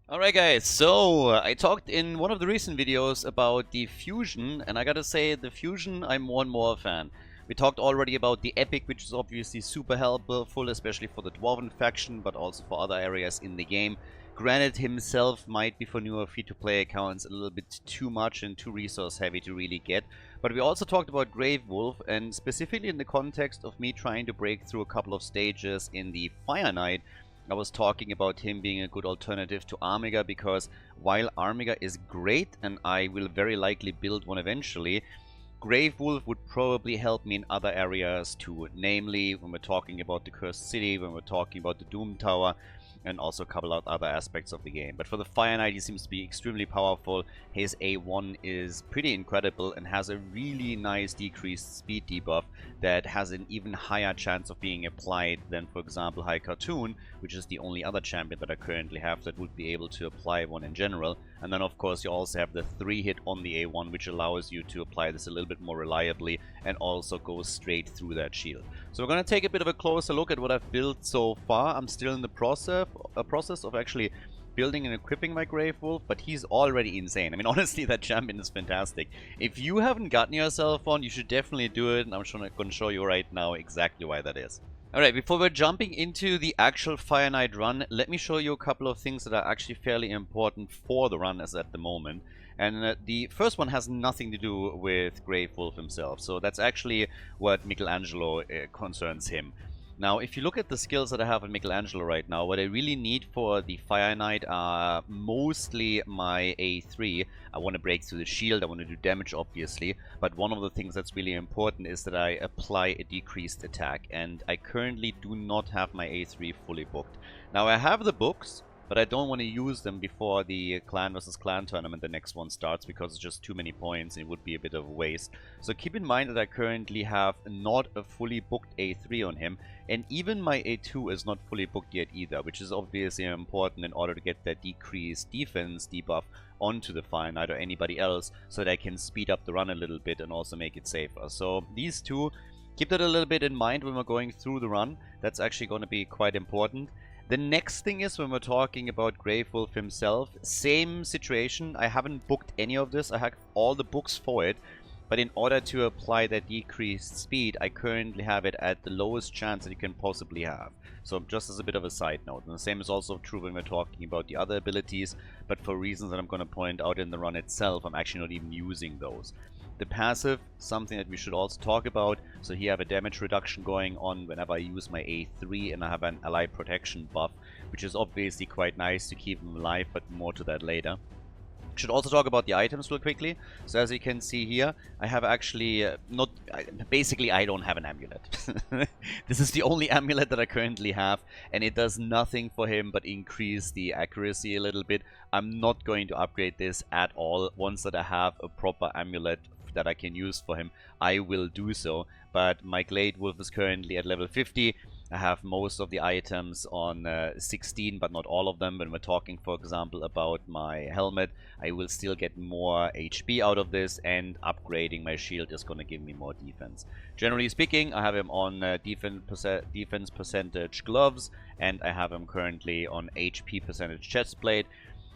Alright guys, so I talked in one of the recent videos about the fusion, and I gotta say, the fusion I'm more and more a fan. We talked already about the epic, which is obviously super helpful, especially for the Dwarven faction, but also for other areas in the game. Granted, himself might be for newer free-to-play accounts a little bit too much and too resource heavy to really get. But we also talked about Gladewulf, and specifically in the context of me trying to break through a couple of stages in the Fire Knight, I was talking about him being a good alternative to Armiga, because while Armiga is great and I will very likely build one eventually, Gladewulf would probably help me in other areas too, namely when we're talking about the Cursed City, when we're talking about the Doom Tower, and also a couple of other aspects of the game. But for the Fire Knight, he seems to be extremely powerful. His A1 is pretty incredible and has a really nice decreased speed debuff that has an even higher chance of being applied than, for example, High Cartoon, which is the only other champion that I currently have that would be able to apply one in general. And then, of course, you also have the 3-hit on the A1, which allows you to apply this a little bit more reliably and also goes straight through that shield. So we're going to take a bit of a closer look at what I've built so far. I'm still in the process of actually building and equipping my Gladewulf, but he's already insane. I mean, honestly, that champion is fantastic. If you haven't gotten yourself one, you should definitely do it, and I'm going to show you right now exactly why that is. Alright, before we're jumping into the actual Fire Knight run, let me show you a couple of things that are actually fairly important for the run as at the moment. And the first one has nothing to do with Gladewulf himself, so that's actually what Michelangelo concerns him. Now, if you look at the skills that I have in Michelangelo right now, what I really need for the Fire Knight are mostly my A3. I want to break through the shield, I want to do damage obviously, but one of the things that's really important is that I apply a decreased attack, and I currently do not have my A3 fully booked. Now, I have the books, but I don't want to use them before the clan versus clan tournament, the next one, starts, because it's just too many points and it would be a bit of a waste. So keep in mind that I currently have not a fully booked A3 on him, and even my A2 is not fully booked yet either, which is obviously important in order to get that decreased defense debuff onto the Fire Knight or anybody else, so that I can speed up the run a little bit and also make it safer. So these two, keep that a little bit in mind when we're going through the run. That's actually going to be quite important. The next thing is when we're talking about Gladewulf himself, same situation. I haven't booked any of this. I have all the books for it, but in order to apply that decreased speed, I currently have it at the lowest chance that you can possibly have. So just as a bit of a side note. And the same is also true when we're talking about the other abilities, but for reasons that I'm going to point out in the run itself, I'm actually not even using those. The passive, something that we should also talk about. So here I have a damage reduction going on whenever I use my A3, and I have an allied protection buff, which is obviously quite nice to keep him alive, but more to that later. Should also talk about the items real quickly. So as you can see here, I have actually basically I don't have an amulet. This is the only amulet that I currently have, and it does nothing for him but increase the accuracy a little bit. I'm not going to upgrade this at all. Once that I have a proper amulet that I can use for him, I will do so. But my Gladewulf is currently at level 50. I have most of the items on 16, but not all of them. When we're talking, for example, about my helmet, I will still get more HP out of this, and upgrading my shield is going to give me more defense. Generally speaking, I have him on defense percentage gloves, and I have him currently on HP percentage chestplate.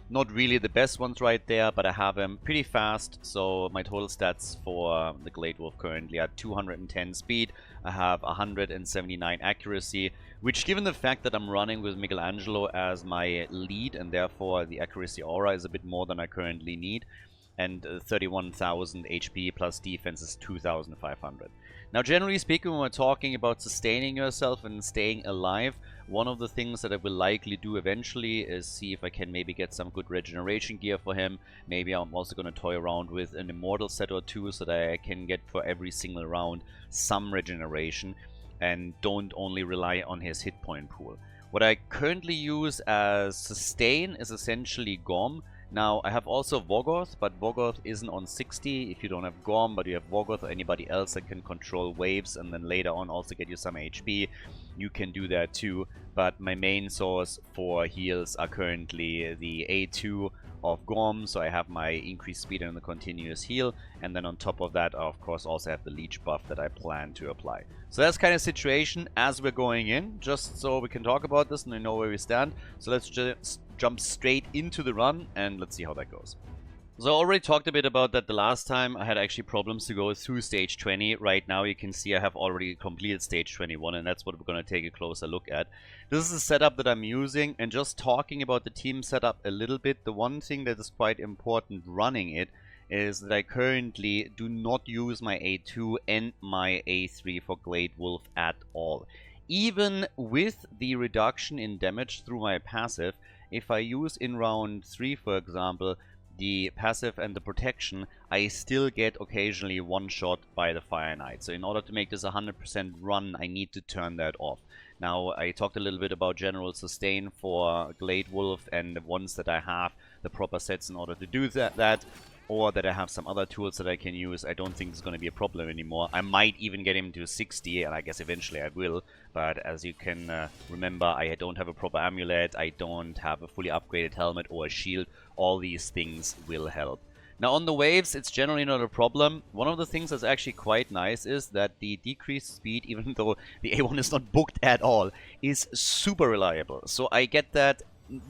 Not really the best ones right there, but I have him pretty fast, so my total stats for the Gladewulf currently are 210 speed, I have 179 accuracy, which, given the fact that I'm running with Michelangelo as my lead, and therefore the accuracy aura is a bit more than I currently need, and 31,000 HP plus defense is 2,500. Now, generally speaking, when we're talking about sustaining yourself and staying alive, one of the things that I will likely do eventually is see if I can maybe get some good regeneration gear for him. Maybe I'm also going to toy around with an immortal set or two, so that I can get for every single round some regeneration and don't only rely on his hit point pool. What I currently use as sustain is essentially Gorm. Now, I have also Vorgoth, but Vorgoth isn't on 60 if you don't have Gorm, but you have Vorgoth or anybody else that can control waves and then later on also get you some HP. You can do that too, but my main source for heals are currently the A2 of Gorm, so I have my increased speed and the continuous heal, and then on top of that, I of course also have the leech buff that I plan to apply. So that's kind of situation as we're going in, just so we can talk about this and we know where we stand. So let's just jump straight into the run, and let's see how that goes. So I already talked a bit about that the last time. I had actually problems to go through stage 20. Right now you can see I have already completed stage 21, and that's what we're going to take a closer look at. This is the setup that I'm using, and just talking about the team setup a little bit, the one thing that is quite important running it is that I currently do not use my A2 and my A3 for Gladewulf at all. Even with the reduction in damage through my passive, if I use in round 3 for example, the passive and the protection, I still get occasionally one shot by the Fire Knight. So in order to make this a 100% run, I need to turn that off. Now, I talked a little bit about general sustain for Gladewulf and the ones that I have the proper sets in order to do that, or that I have some other tools that I can use. I don't think it's going to be a problem anymore. I might even get him to 60, and I guess eventually I will. But as you can remember, I don't have a proper amulet, I don't have a fully upgraded helmet or a shield. All these things will help. Now on the waves, it's generally not a problem. One of the things that's actually quite nice is that the decreased speed, even though the A1 is not booked at all, is super reliable. So I get that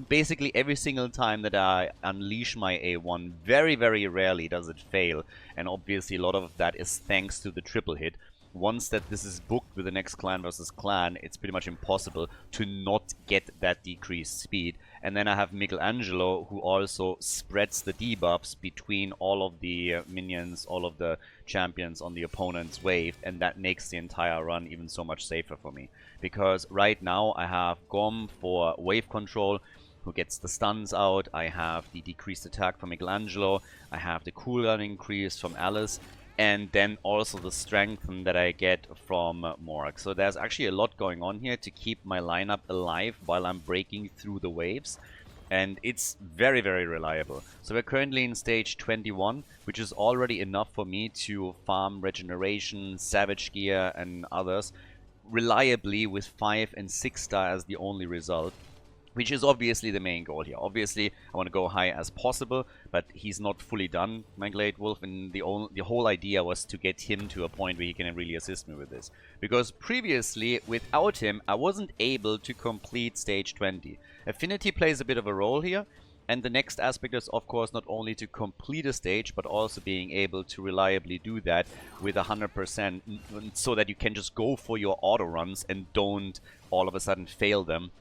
basically every single time that I unleash my A1. Very, very rarely does it fail, and obviously a lot of that is thanks to the triple hit. Once that this is booked with the next clan versus clan, it's pretty much impossible to not get that decreased speed. And then I have Michelangelo, who also spreads the debuffs between all of the minions, all of the champions on the opponent's wave, and that makes the entire run even so much safer for me. Because right now I have Gom for wave control, who gets the stuns out. I have the decreased attack from Michelangelo, I have the cooldown increase from Alice, and then also the strengthen that I get from Morg. So there's actually a lot going on here to keep my lineup alive while I'm breaking through the waves. And it's very, very reliable. So we're currently in stage 21, which is already enough for me to farm regeneration, savage gear and others reliably with 5 and 6 star as the only result. Which is obviously the main goal here. Obviously, I want to go high as possible, but he's not fully done, my Gladewulf, and the whole idea was to get him to a point where he can really assist me with this. Because previously, without him, I wasn't able to complete stage 20. Affinity plays a bit of a role here, and the next aspect is, of course, not only to complete a stage, but also being able to reliably do that with 100%, so that you can just go for your auto runs and don't all of a sudden fail them.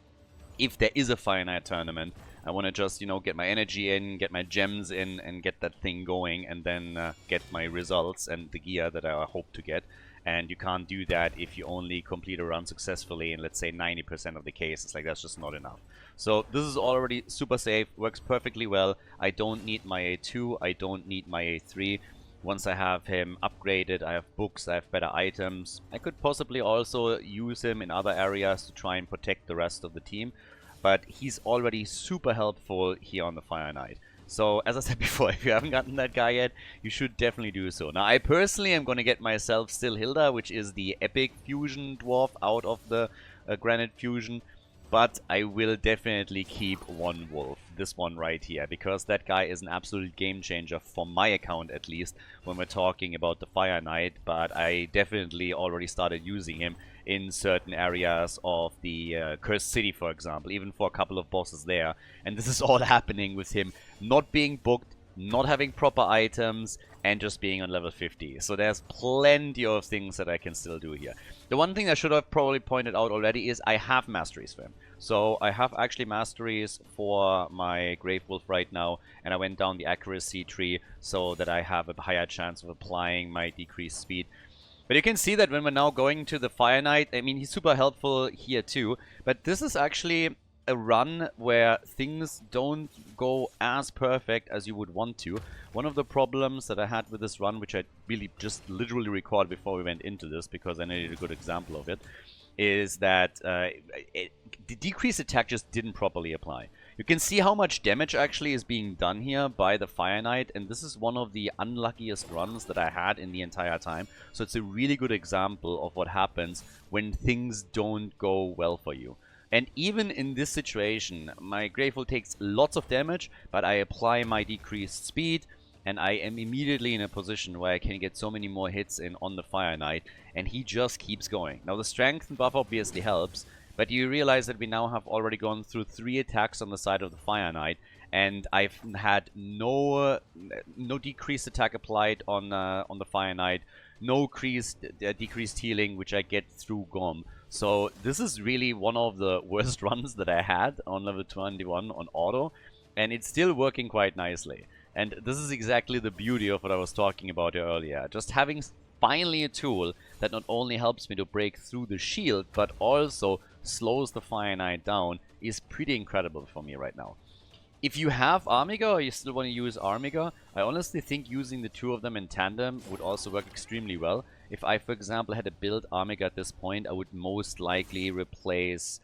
If there is a Fire Knight tournament, I want to just, you know, get my energy in, get my gems in, and get that thing going, and then get my results and the gear that I hope to get. And you can't do that if you only complete a run successfully in, let's say, 90% of the cases. Like, that's just not enough. So this is already super safe, works perfectly well. I don't need my A2, I don't need my A3. Once I have him upgraded, I have books, I have better items. I could possibly also use him in other areas to try and protect the rest of the team. But he's already super helpful here on the Fire Knight. So, as I said before, if you haven't gotten that guy yet, you should definitely do so. Now, I personally am going to get myself still Hilda, which is the epic fusion dwarf out of the granite fusion. But I will definitely keep one wolf, this one right here, because that guy is an absolute game changer for my account at least when we're talking about the Fire Knight. But I definitely already started using him in certain areas of the Cursed City, for example, even for a couple of bosses there. And this is all happening with him not being booked, not having proper items, and just being on level 50. So there's plenty of things that I can still do here. The one thing I should have probably pointed out already is I have masteries for him. So I have actually masteries for my Gladewulf right now, and I went down the accuracy tree so that I have a higher chance of applying my decreased speed. But you can see that when we're now going to the Fire Knight, I mean, he's super helpful here too, but this is actually a run where things don't go as perfect as you would want to. One of the problems that I had with this run, which I really just literally recorded before we went into this because I needed a good example of it, is that the decreased attack just didn't properly apply. You can see how much damage actually is being done here by the Fire Knight, and this is one of the unluckiest runs that I had in the entire time. So it's a really good example of what happens when things don't go well for you. And even in this situation, my Gladewulf takes lots of damage, but I apply my decreased speed, and I am immediately in a position where I can get so many more hits in on the Fire Knight, and he just keeps going. Now the strength buff obviously helps, But you realize that we now have already gone through 3 attacks on the side of the Fire Knight, and I've had no decreased attack applied on the Fire Knight, no decreased healing, which I get through Gom. So this is really one of the worst runs that I had on level 21 on auto, and it's still working quite nicely. And this is exactly the beauty of what I was talking about earlier. Just having finally a tool that not only helps me to break through the shield, but also slows the Fire Knight down is pretty incredible for me right now. If you have Armiga or you still want to use Armiga, I honestly think using the 2 of them in tandem would also work extremely well. If I, for example, had a build Armiga at this point, I would most likely replace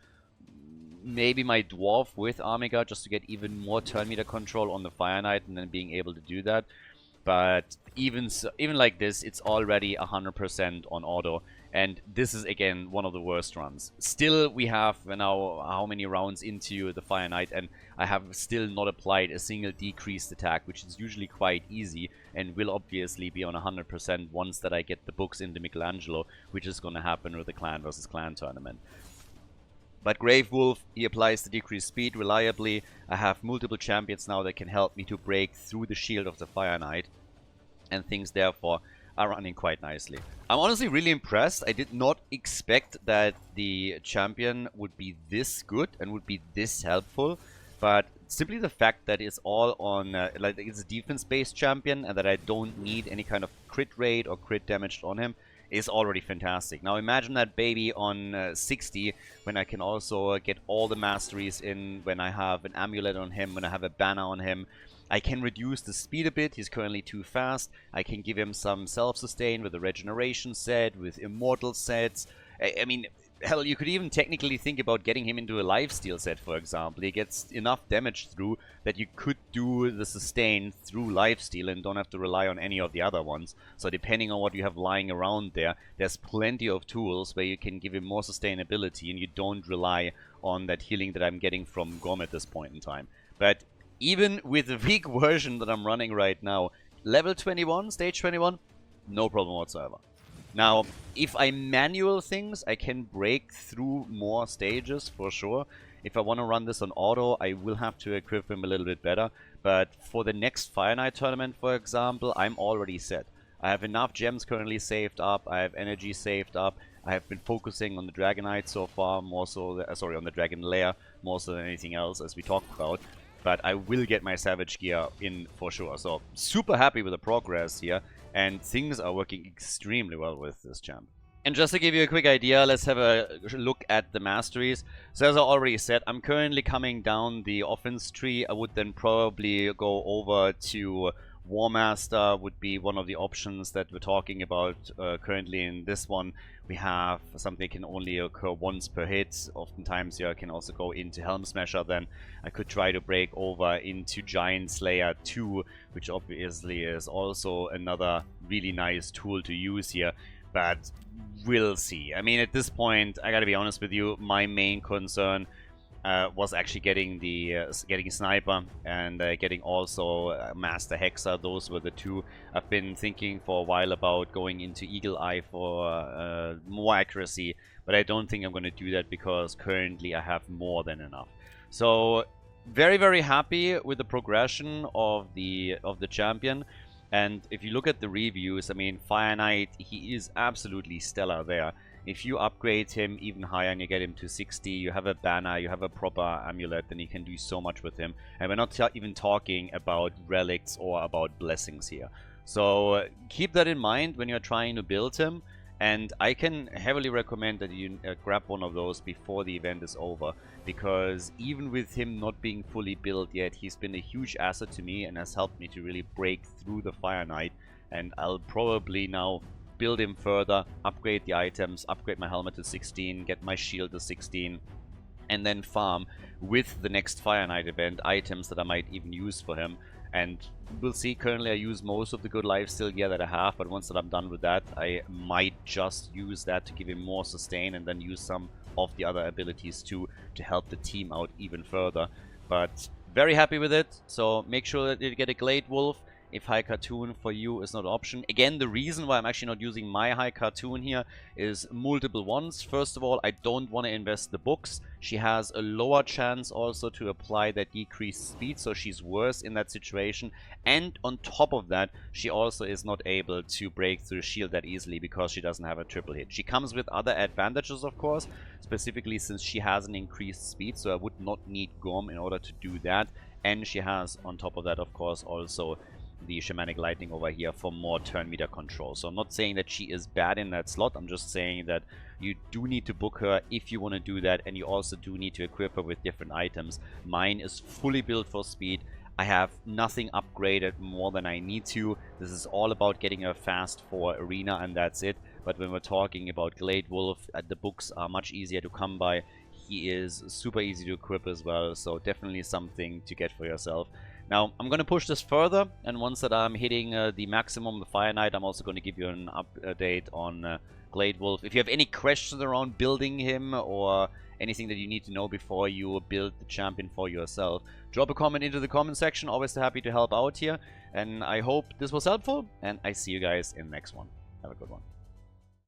maybe my Dwarf with Armiga just to get even more turn meter control on the Fire Knight and then being able to do that. But even like this, it's already 100% on auto. And this is, again, one of the worst runs. Still, we have now how many rounds into the Fire Knight, and I have still not applied a single decreased attack, which is usually quite easy, and will obviously be on 100% once that I get the books into Michelangelo, which is going to happen with the clan versus clan tournament. But Gladewulf, he applies the decreased speed reliably. I have multiple champions now that can help me to break through the shield of the Fire Knight, and things therefore are running quite nicely. I'm honestly really impressed. I did not expect that the champion would be this good and would be this helpful, but simply the fact that it's all on, like it's a defense-based champion and that I don't need any kind of crit rate or crit damage on him is already fantastic. Now imagine that baby on 60 when I can also get all the masteries in, when I have an amulet on him, when I have a banner on him. I can reduce the speed a bit, he's currently too fast. I can give him some self-sustain with a regeneration set, with immortal sets. I mean, hell, you could even technically think about getting him into a lifesteal set, for example. He gets enough damage through that you could do the sustain through lifesteal and don't have to rely on any of the other ones. So depending on what you have lying around there, there's plenty of tools where you can give him more sustainability and you don't rely on that healing that I'm getting from Gom at this point in time. But even with the weak version that I'm running right now, level 21, stage 21, no problem whatsoever. Now, if I manual things, I can break through more stages for sure. If I want to run this on auto, I will have to equip him a little bit better. But for the next Fire Knight tournament, for example, I'm already set. I have enough gems currently saved up, I have energy saved up. I have been focusing on the Dragon Knight so far, more so, on the Dragon Lair, more so than anything else, as we talked about. But I will get my Savage gear in for sure. So super happy with the progress here, and things are working extremely well with this champ. And just to give you a quick idea, let's have a look at the masteries. So as I already said, I'm currently coming down the offense tree. I would then probably go over to War Master, would be one of the options that we're talking about currently in this one. We have something that can only occur once per hit. Oftentimes you can also go into Helm Smasher then. I could try to break over into Giant Slayer 2, which obviously is also another really nice tool to use here. But we'll see. I mean, at this point, I gotta be honest with you, my main concern was actually getting the getting Sniper and getting also Master Hexer. Those were the 2. I've been thinking for a while about going into Eagle Eye for more accuracy, but I don't think I'm going to do that because currently I have more than enough. So very, very happy with the progression of the champion. And if you look at the reviews, I mean, Fire Knight, he is absolutely stellar there. If you upgrade him even higher and you get him to 60, you have a banner, you have a proper amulet, then you can do so much with him. And we're not even talking about relics or about blessings here. So keep that in mind when you're trying to build him. And I can heavily recommend that you grab one of those before the event is over. Because even with him not being fully built yet, he's been a huge asset to me and has helped me to really break through the Fire Knight. And I'll probably now build him further, upgrade the items, upgrade my helmet to 16, get my shield to 16, and then farm with the next Fire Knight event items that I might even use for him. And we'll see. Currently I use most of the good lifesteal gear that I have, but once that I'm done with that, I might just use that to give him more sustain and then use some of the other abilities too to help the team out even further. But very happy with it, so make sure that you get a Gladewulf. if high cartoon for you is not an option. Again, the reason why I'm actually not using my high cartoon here is multiple ones. First of all, I don't want to invest the books. She has a lower chance also to apply that decreased speed, so she's worse in that situation. And on top of that, she also is not able to break through shield that easily because she doesn't have a triple hit. She comes with other advantages, of course, specifically since she has an increased speed, so I would not need Gorm in order to do that. And she has, on top of that, of course, also the Shamanic Lightning over here for more turn meter control. So I'm not saying that she is bad in that slot. I'm just saying that you do need to book her if you want to do that, and you also do need to equip her with different items. Mine is fully built for speed. I have nothing upgraded more than I need to. This is all about getting her fast for Arena, and that's it. But when we're talking about Gladewulf, the books are much easier to come by. He is super easy to equip as well, so definitely something to get for yourself. Now, I'm going to push this further, and once that I'm hitting the maximum, the Fire Knight, I'm also going to give you an update on Gladewulf. If you have any questions around building him or anything that you need to know before you build the champion for yourself, drop a comment into the comment section. Always happy to help out here, and I hope this was helpful, and I see you guys in the next one. Have a good one.